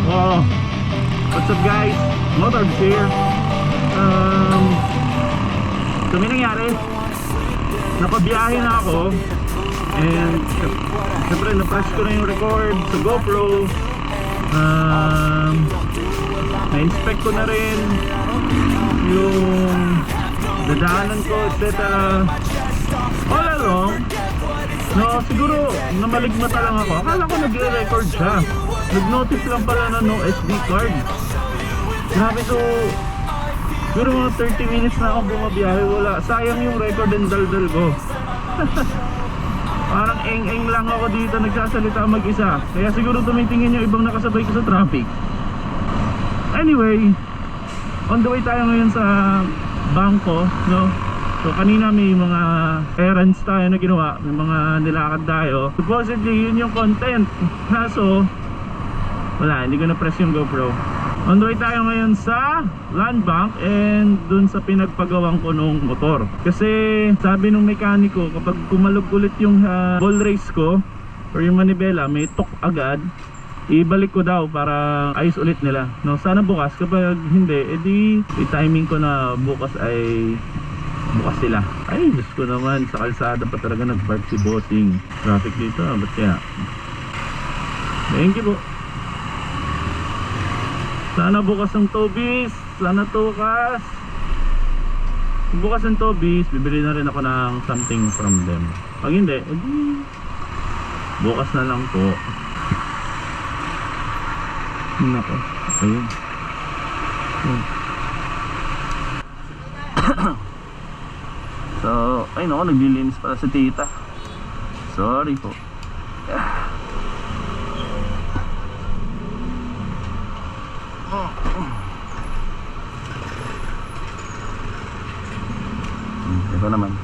Oh, what's up guys? Motorz here. So may nangyari, napabiyahe na ako. And siyempre na-press ko na yung record sa GoPro. Na-inspect ko na rin yung dadaanan ko, etc. All along, no, siguro namaligmata lang ako. Akala ko nagre-record siya. Nag-notice lang pala na no SD card. Grabe, so siguro mga 30 minutes na ako bumabiyahe. Wala, sayang yung record and daldal ko. Parang eng-eng lang ako dito nagsasalita mag-isa. Kaya siguro tumitingin yung ibang nakasabay ko sa traffic. Anyway, on the way tayo ngayon sa bangko, no? So kanina may mga errands tayo na ginawa, may mga nilakad tayo. Supposedly yun yung content. Kaso wala, hindi ko na-press yung GoPro. On the way tayo ngayon sa land bank and dun sa pinagpagawang ko nung motor. Kasi sabi nung mekaniko, kapag kumalog ulit yung ball race ko or yung manibela, may tok agad, ibalik ko daw para ayos ulit nila, no? Sana bukas, kapag hindi, edi i-timing ko na bukas ay bukas sila. Ay, Diyos ko naman, sa kalsada pa talaga nag-park si bossing. Traffic dito, ba't kaya? Thank you po. Sana bukas ang Tobis, sana tukas. Bukas ang Tobis, bibili na rin ako ng something from them. Pag hindi, edi bukas na lang po. Nako, ayun. So, ay no, naglilinis pala si tita. Sorry po. Ito naman.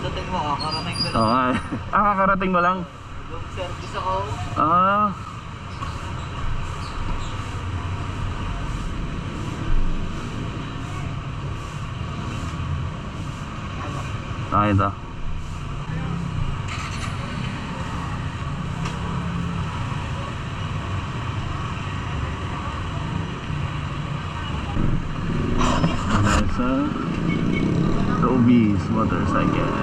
Dating mo, kakarating ko lang. Okay. Kakarating mo lang? Room service ako. Ito. Sa Tobis motorcycle.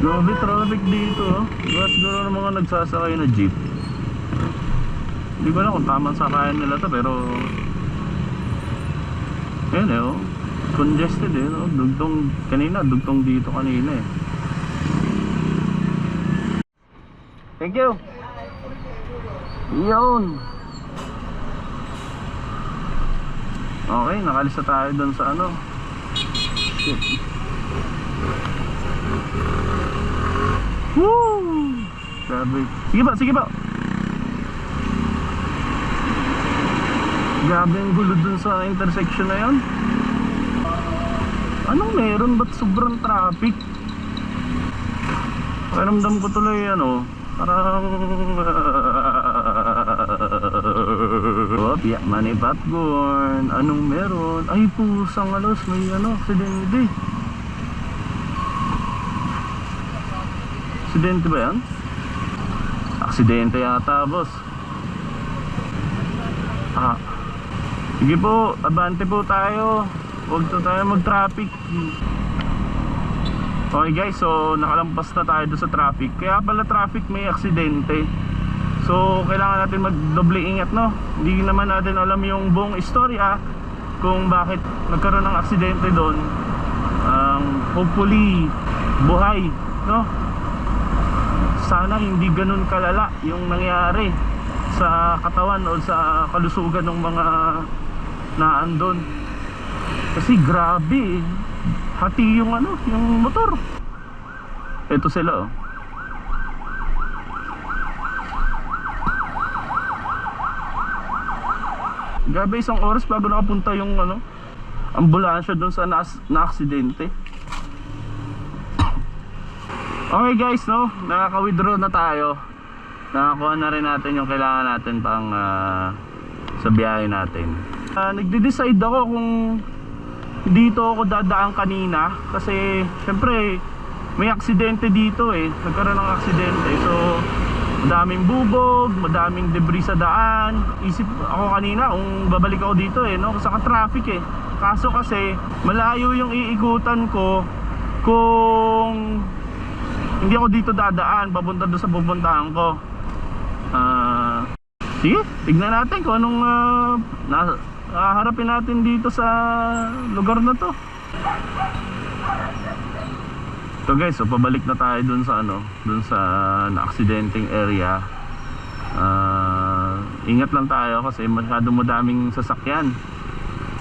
Grabe traffic dito. Diba siguro ng mga nagsasakay na jeep. Hindi ko alam kung tamang sakayan nila to, pero ayun eh, oh. Congested eh, no? Dugtong kanina, dugtong dito kanina eh. Thank you. Yun. Okay, nakalis na tayo dun sa ano. Shit. Woo! Grabe. Sige ba, sige ba. Grabe ang gulo dun sa intersection na yun. Anong meron? Ba't sobrang traffic? Pakiramdam ko tuloy ano, parang Opya, Manny Popcorn. Anong meron? Ay pusang alos, may ano, aksidente. Aksidente ba yan? Aksidente yata, boss. Sige po, abante po tayo. Huwag na tayo mag-traffic. Okay guys, so nakalampas na tayo doon sa traffic. Kaya pala traffic may aksidente. So kailangan natin mag-doble ingat, no? Hindi naman natin alam yung buong istorya kung bakit nagkaroon ng aksidente doon. Hopefully buhay, no? Sana hindi ganun kalala yung nangyari sa katawan o sa kalusugan ng mga naandun. Kasi grabe, hati yung ano, yung motor. Ito sila, oh. Gabi, isang oras bago nakapunta yung ano, ambulansya doon sa na-aksidente. Okay guys, no, nakaka-withdraw na tayo. Nakakuha na rin natin yung kailangan natin pang sa biyahe natin. Nagde-decide ako kung dito ako dadaan kanina kasi syempre may aksidente dito eh. Nagkaroon ng aksidente. So madaming bubog, madaming debris sa daan. Isip ako kanina kung babalik ako dito eh, no? Saka traffic eh. Kaso kasi malayo yung iikutan ko kung hindi ako dito dadaan, papunta doon sa pupuntahan ko. Sige, tignan natin kung anong haharapin natin dito sa lugar na to. So guys, so pabalik na tayo dun sa ano, dun sa na-aksidenteng area. Ingat lang tayo kasi masyado madaming sasakyan.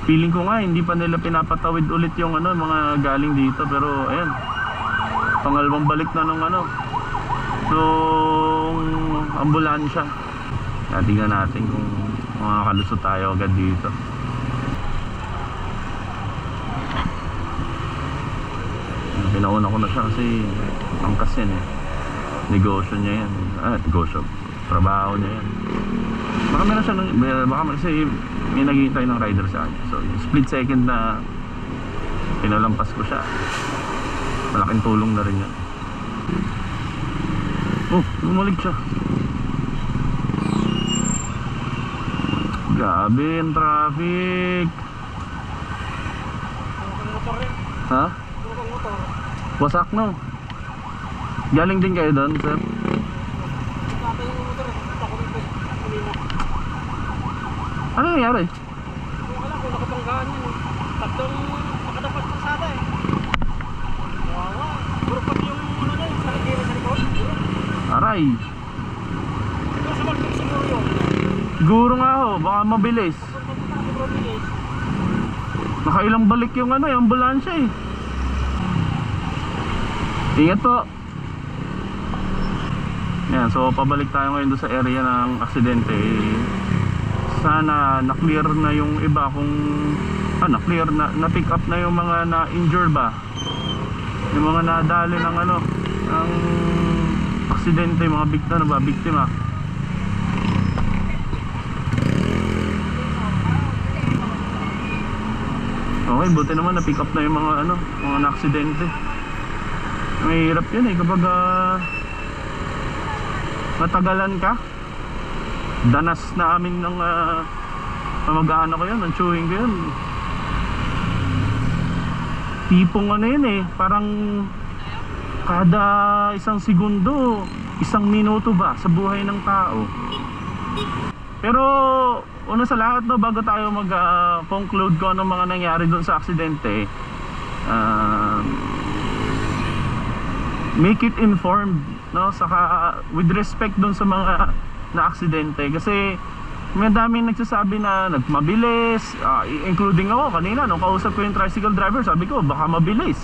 Feeling ko nga hindi pa nila pinapatawid ulit yung ano, mga galing dito, pero ayan. Pangalawang balik na nung ano, nung ambulansya. Tingnan natin kung makakalusot tayo agad dito. Pinauna ko na siya kasi angkas yan eh. Negosyo niya yan. Negosyo. Trabaho niya yan. Baka meron siya, baka kasi may naghihintay ng rider sa kanya. So split second na pinalampas ko siya. Malaking tulong na rin yan. Oh, lumalig siya. Grabe ang traffic. Ha? Wasak no? Galing din kayo doon, sir? Ano nangyari? Wala ko, nakapanggaan yun eh. Tatlong makadapat sa sada eh. Wawa. Puro pati yung ano na yun, sa likod. Aray. Ito sa market siguro yun. Siguro nga ho, baka mabilis. Nakailang balik yung ano, yung ambulansya eh. Ingat po. Yan, so pabalik tayo ngayon doon sa area ng aksidente. Sana na-clear na yung iba kung na-clear na pick up na yung mga na-injure ba. Yung mga nadali ng ano, ng aksidente, mga biktima. Okay, buti naman na pick up na yung mga ano, mga na-aksidente. Mahirap yun eh kapag matagalan ka. Danas na amin ng mag-aano ko yun, ng chewing ko yun. Tipong ano yun eh, parang kada isang segundo, isang minuto ba sa buhay ng tao. Pero una sa lahat no, bago tayo mag-conclude ko anong mga nangyari doon sa aksidente, make it informed, no? Saka with respect doon sa mga na-aksidente kasi may daming nagsasabi na nagmabilis, including ako kanina nung kausap ko yung tricycle driver, sabi ko baka mabilis.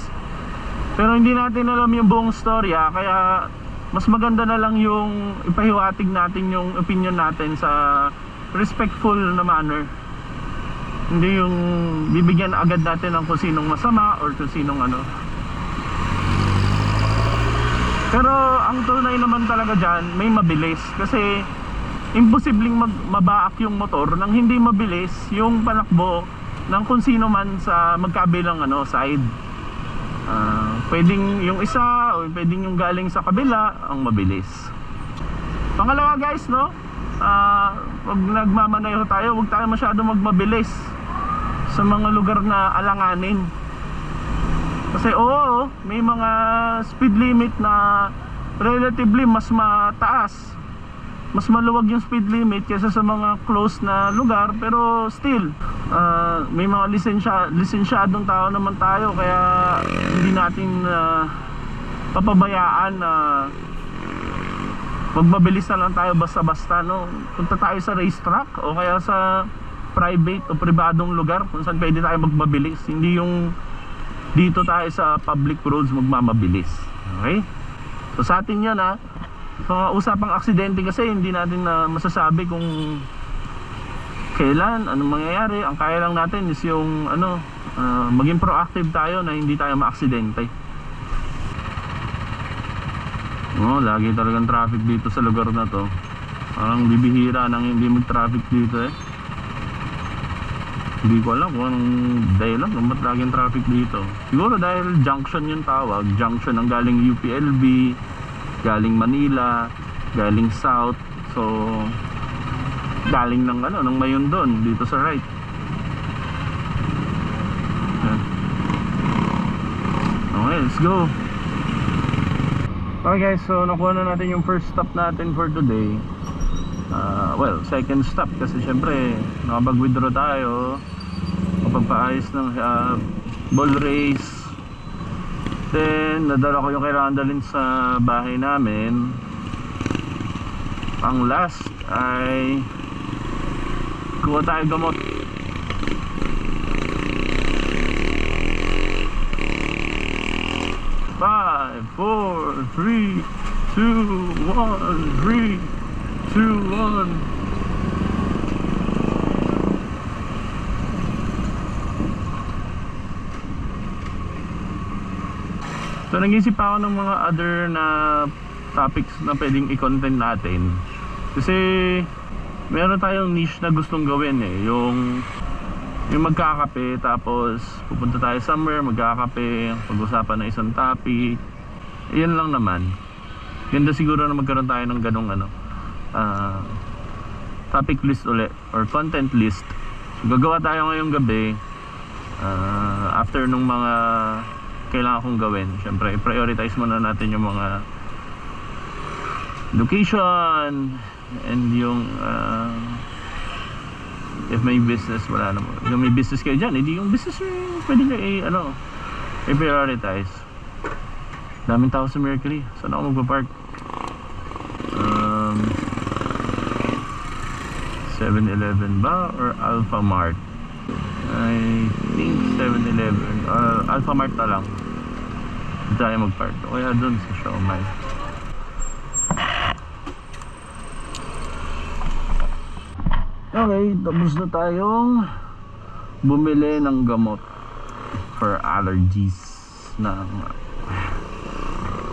Pero hindi natin alam yung buong storya, kaya mas maganda na lang yung ipahiwatig natin yung opinion natin sa respectful na manner. Hindi yung bibigyan agad natin ng kung sinong masama or kung sinong ano. Pero ang tunay naman talaga dyan, may mabilis. Kasi imposibleng mabaak yung motor nang hindi mabilis yung panakbo ng kung sino man sa magkabilang ano, side. Pwedeng yung isa o pwedeng yung galing sa kabila ang mabilis. Pangalawa guys, no? Pag nagmamaneho tayo, huwag tayo masyado magmabilis sa mga lugar na alanganin. Kasi oo, may mga speed limit na relatively mas mataas, mas maluwag yung speed limit kaysa sa mga close na lugar. Pero still, may mga lisensyadong tao naman tayo, kaya hindi natin papabayaan na magmabilis na lang tayo basta-basta, no? Punta tayo sa racetrack o kaya sa private o pribadong lugar kung saan pwede tayo magmabilis, hindi yung dito tayo sa public roads magmamabilis. Okay? So sa atin yan ha. So usapang aksidente kasi hindi natin na masasabi kung kailan, anong mangyayari. Ang kaya lang natin is yung maging proactive tayo na hindi tayo maaksidente. Lagi talagang traffic dito sa lugar na to. Parang bibihira nang hindi mag-traffic dito eh. Hindi ko alam kung anong dahilan kung ba't laging traffic dito. Siguro dahil junction yung tawag. Junction ng galing UPLB, galing Manila, galing South. So galing ng ng Mayundon dito sa right. Okay, let's go. Okay guys, so nakuha na natin yung first stop natin for today. Well, second stop kasi syempre nakapag-withdraw tayo, kapagpaayos ng ball race. Then nadala ko yung kailangan dalhin sa bahay namin. Ang last ay kuha tayo gamot. Five, 4, 3, 2, 1, 3, 2, 1. So nag-isip ako ng mga other na topics na pwedeng i-content natin. Kasi meron tayong niche na gustong gawin eh. Yung magkakape, tapos pupunta tayo somewhere, magkakape, pag-usapan ng isang topic. Yan lang naman. Ganda siguro na magkaroon tayo ng ganong topic list ulit or content list. So, gagawa tayo ngayong gabi after nung mga kailangan kong gawin. Siyempre i-prioritize muna natin yung mga location and yung if may business, wala naman. Yung may business kayo dyan, hindi yung business pwede nyo i-prioritize. Daming tao sa Mercury. Saan ako magpapark? 7-Eleven ba or Alpha Mart? I think 7-Eleven. Alpha Mart na lang. Hindi tayo magpark. O kaya dun sa Siomai. Okay, tapos na tayong bumili ng gamot for allergies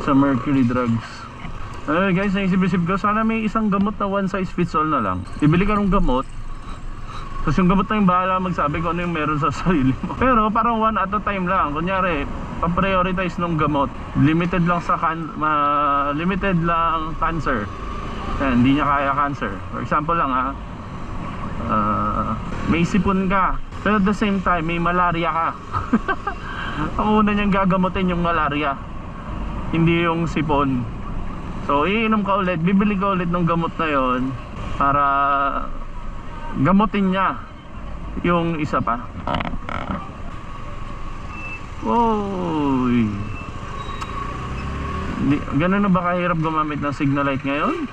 sa Mercury Drugs. Guys, naisip-isip ko, sana may isang gamot na one size fits all na lang. Bibili ka ng gamot, tapos yung gamot na yung bahala magsabi kung ano yung meron sa sarili mo. Pero parang one at a time lang. Kunyari, pa-prioritize ng gamot. Limited lang limited lang cancer. Yan, hindi niya kaya cancer. For example lang may sipon ka, pero at the same time may malaria ka. Ang una niyang gagamutin yung malaria, hindi yung sipon. So iinom ka ulit, bibili ka ulit ng gamot na yon para gamutin niya yung isa pa. Oy, ganun na ba kahirap gumamit ng Signalite ngayon?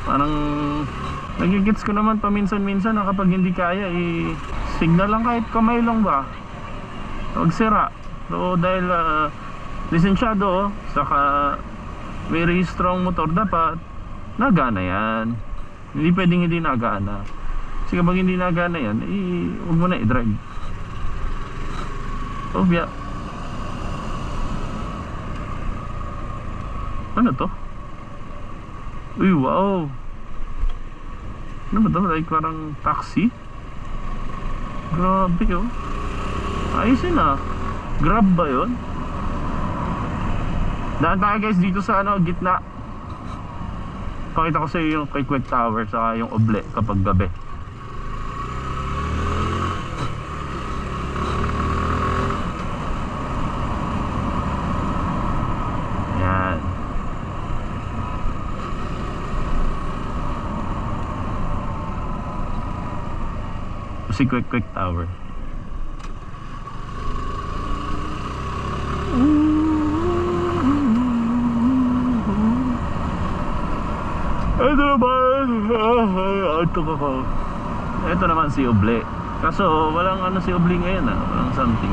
Parang nagigits ko naman paminsan-minsan na kapag hindi kaya signal lang kahit kamay lang ba, huwag sira. So dahil lisensyado, saka very strong motor, dapat nagana yan. Hindi pwedeng hindi nagana. Kasi kapag hindi nagana yan, huwag mo na i-drive. Obya. Ano to? Uy, wow. Ano ba ito? Like parang taxi? Grabe oh. Ayos yun ah. Grab ba yun? Daan tayo guys dito sa gitna. Pakita ko sa iyo yung kay Quick Tower saka yung Oble kapag gabi. Yan. Si Quick Tower. Ito naman. Ito naman si Oble. Kaso walang si Oble ngayon walang something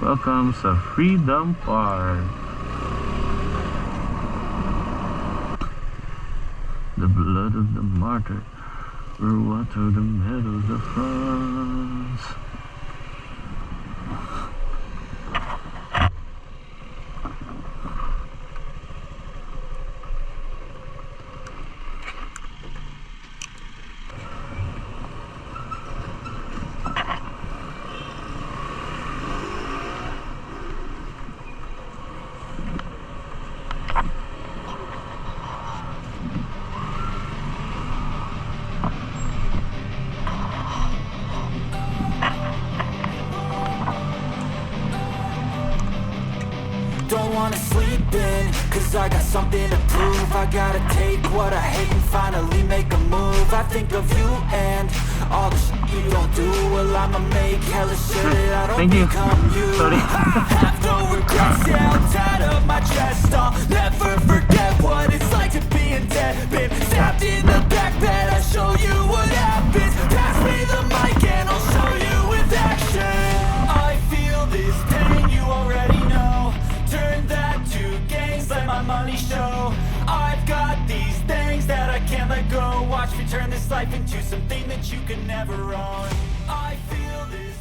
Welcome sa Freedom Park. The blood of the martyr will water the meadows of France. Don't wanna sleep in, cause I got something to prove. I gotta take what I hate and finally make a move. I think of you and all the shit you don't do. Well, I'ma make hella sure that I don't Thank you. become you. Sorry. I have no regrets, yeah, I'm tired of my chest. I'll never forget what it's like to be in debt. Been stabbed in the back bed, I'll show you what happens. Pass me the mic and I'll show you with action. I feel this pain, you already know. Turn that to gains, let my money show. I've got these things that I can't let go. Watch me turn this life into something that you can never own. I feel this